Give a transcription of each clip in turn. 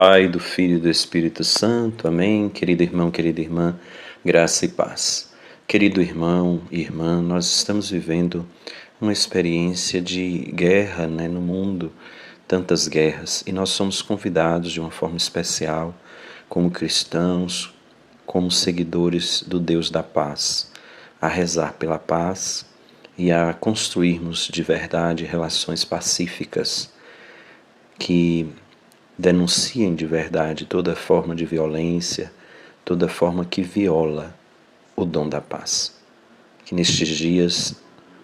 Pai, do Filho e do Espírito Santo. Amém. Querido irmão, querida irmã, graça e paz. Querido irmão e irmã, nós estamos vivendo uma experiência de guerra, no mundo, tantas guerras, e nós somos convidados de uma forma especial, como cristãos, como seguidores do Deus da paz, a rezar pela paz e a construirmos de verdade relações pacíficas que denunciem de verdade toda forma de violência, toda forma que viola o dom da paz. Que nestes dias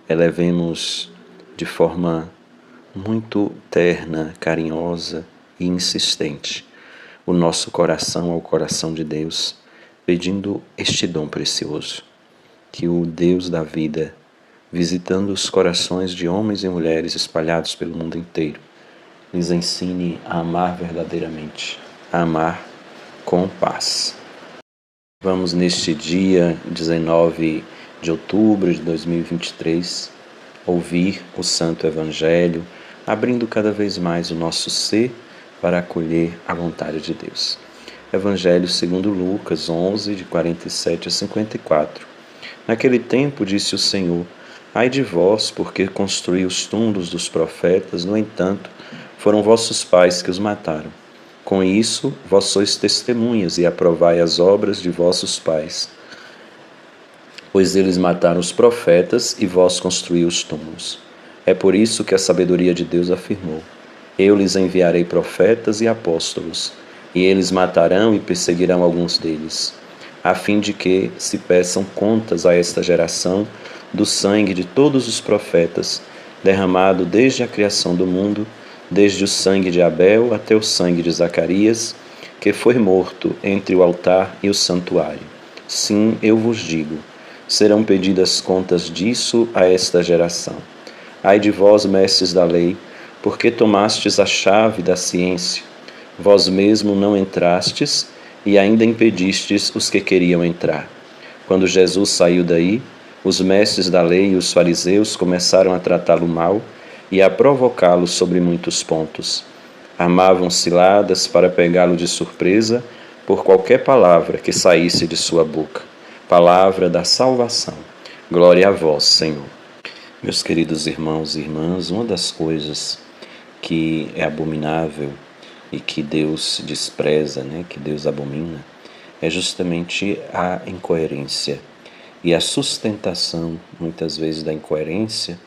elevemos de forma muito terna, carinhosa e insistente o nosso coração ao coração de Deus, pedindo este dom precioso, que o Deus da vida, visitando os corações de homens e mulheres espalhados pelo mundo inteiro, lhes ensine a amar verdadeiramente, a amar com paz. Vamos neste dia 19 de outubro de 2023 ouvir o Santo Evangelho, abrindo cada vez mais o nosso ser para acolher a vontade de Deus. Evangelho segundo Lucas 11, de 47 a 54. Naquele tempo disse o Senhor: Ai de vós, porque construí os túmulos dos profetas, no entanto, foram vossos pais que os mataram. Com isso, vós sois testemunhas e aprovai as obras de vossos pais. Pois eles mataram os profetas e vós construí os túmulos. É por isso que a sabedoria de Deus afirmou: Eu lhes enviarei profetas e apóstolos, e eles matarão e perseguirão alguns deles, a fim de que se peçam contas a esta geração do sangue de todos os profetas, derramado desde a criação do mundo, desde o sangue de Abel até o sangue de Zacarias, que foi morto entre o altar e o santuário. Sim, eu vos digo, serão pedidas contas disso a esta geração. Ai de vós, mestres da lei, porque tomastes a chave da ciência. Vós mesmo não entrastes e ainda impedistes os que queriam entrar. Quando Jesus saiu daí, os mestres da lei e os fariseus começaram a tratá-lo mal e a provocá-lo sobre muitos pontos. Armavam ciladas para pegá-lo de surpresa por qualquer palavra que saísse de sua boca. Palavra da salvação. Glória a vós, Senhor. Meus queridos irmãos e irmãs, uma das coisas que é abominável e que Deus despreza, que Deus abomina, é justamente a incoerência e a sustentação, muitas vezes, da incoerência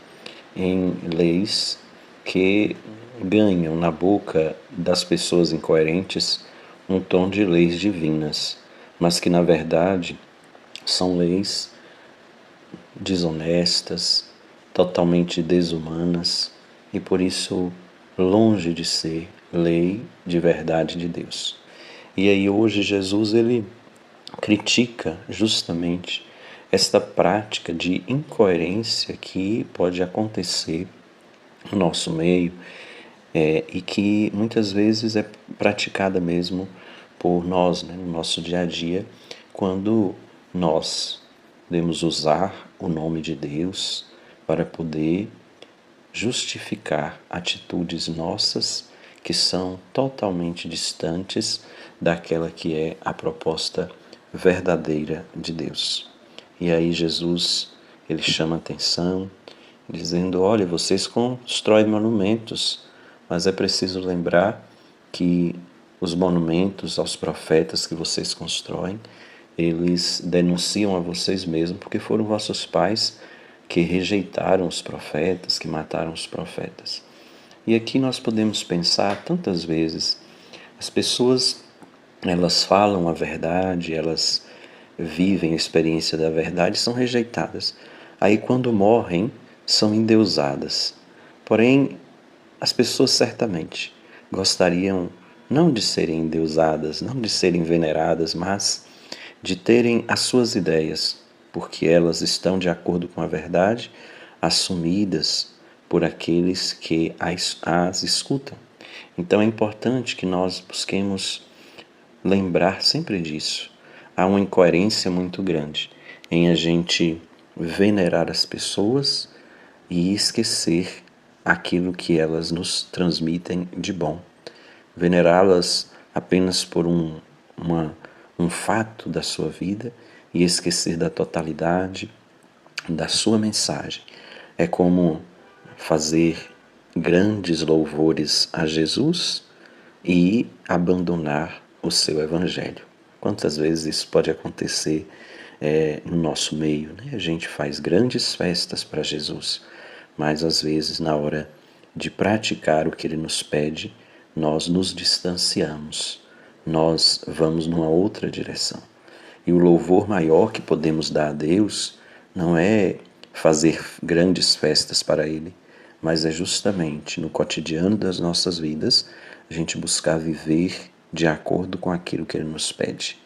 em leis que ganham na boca das pessoas incoerentes um tom de leis divinas, mas que, na verdade, são leis desonestas, totalmente desumanas e, por isso, longe de ser lei de verdade de Deus. E aí hoje Jesus ele critica justamente esta prática de incoerência que pode acontecer no nosso meio e que muitas vezes é praticada mesmo por nós, no nosso dia a dia, quando nós devemos usar o nome de Deus para poder justificar atitudes nossas que são totalmente distantes daquela que é a proposta verdadeira de Deus. E aí Jesus, ele chama atenção, dizendo: olha, vocês constroem monumentos, mas é preciso lembrar que os monumentos aos profetas que vocês constroem, eles denunciam a vocês mesmos, porque foram vossos pais que rejeitaram os profetas, que mataram os profetas. E aqui nós podemos pensar tantas vezes, as pessoas, elas falam a verdade, elas vivem a experiência da verdade, são rejeitadas. Aí quando morrem, são endeusadas. Porém, as pessoas certamente gostariam não de serem endeusadas, não de serem veneradas, mas de terem as suas ideias, porque elas estão de acordo com a verdade, assumidas por aqueles que as escutam. Então é importante que nós busquemos lembrar sempre disso. Há uma incoerência muito grande em a gente venerar as pessoas e esquecer aquilo que elas nos transmitem de bom. Venerá-las apenas por um fato da sua vida e esquecer da totalidade da sua mensagem. É como fazer grandes louvores a Jesus e abandonar o seu evangelho. Quantas vezes isso pode acontecer no nosso meio, né? A gente faz grandes festas para Jesus, mas às vezes na hora de praticar o que ele nos pede, nós nos distanciamos, nós vamos numa outra direção. E o louvor maior que podemos dar a Deus não é fazer grandes festas para Ele, mas é justamente no cotidiano das nossas vidas a gente buscar viver de acordo com aquilo que Ele nos pede.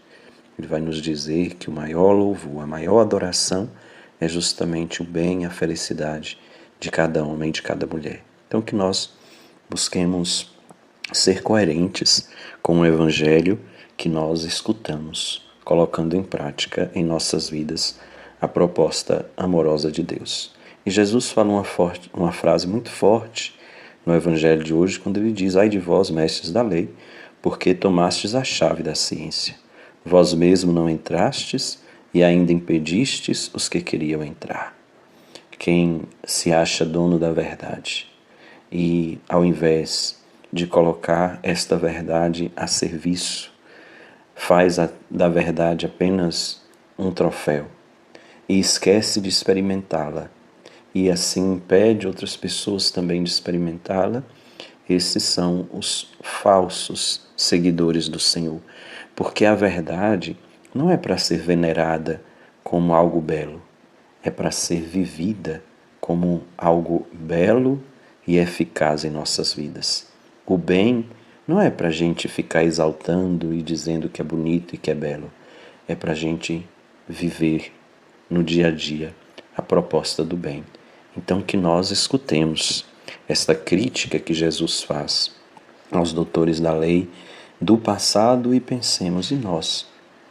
Ele vai nos dizer que o maior louvor, a maior adoração é justamente o bem e a felicidade de cada homem e de cada mulher. Então que nós busquemos ser coerentes com o Evangelho que nós escutamos, colocando em prática em nossas vidas a proposta amorosa de Deus. E Jesus fala uma frase muito forte no Evangelho de hoje, quando ele diz: ai de vós, mestres da lei, porque tomastes a chave da ciência. Vós mesmo não entrastes e ainda impedistes os que queriam entrar. Quem se acha dono da verdade e, ao invés de colocar esta verdade a serviço, faz da verdade apenas um troféu e esquece de experimentá-la, e assim impede outras pessoas também de experimentá-la, esses são os falsos seguidores do Senhor. Porque a verdade não é para ser venerada como algo belo, é para ser vivida como algo belo e eficaz em nossas vidas. O bem não é para a gente ficar exaltando e dizendo que é bonito e que é belo, é para a gente viver no dia a dia a proposta do bem. Então que nós escutemos esta crítica que Jesus faz aos doutores da lei do passado e pensemos em nós,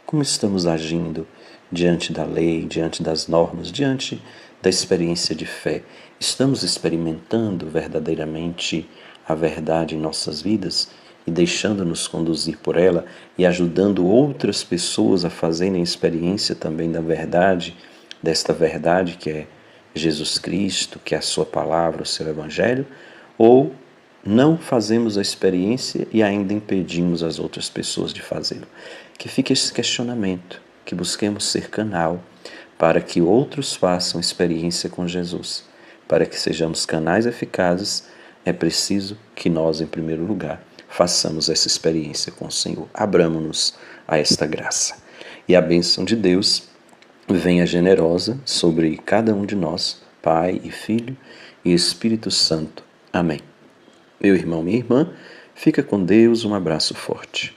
como estamos agindo diante da lei, diante das normas, diante da experiência de fé. Estamos experimentando verdadeiramente a verdade em nossas vidas e deixando-nos conduzir por ela e ajudando outras pessoas a fazerem a experiência também da verdade, desta verdade que é Jesus Cristo, que é a sua palavra, o seu evangelho, ou não fazemos a experiência e ainda impedimos as outras pessoas de fazê-lo. Que fique esse questionamento, que busquemos ser canal para que outros façam experiência com Jesus. Para que sejamos canais eficazes, é preciso que nós, em primeiro lugar, façamos essa experiência com o Senhor. Abramo-nos a esta graça. E a bênção de Deus venha generosa sobre cada um de nós, Pai e Filho e Espírito Santo. Amém. Meu irmão, minha irmã, fica com Deus, um abraço forte.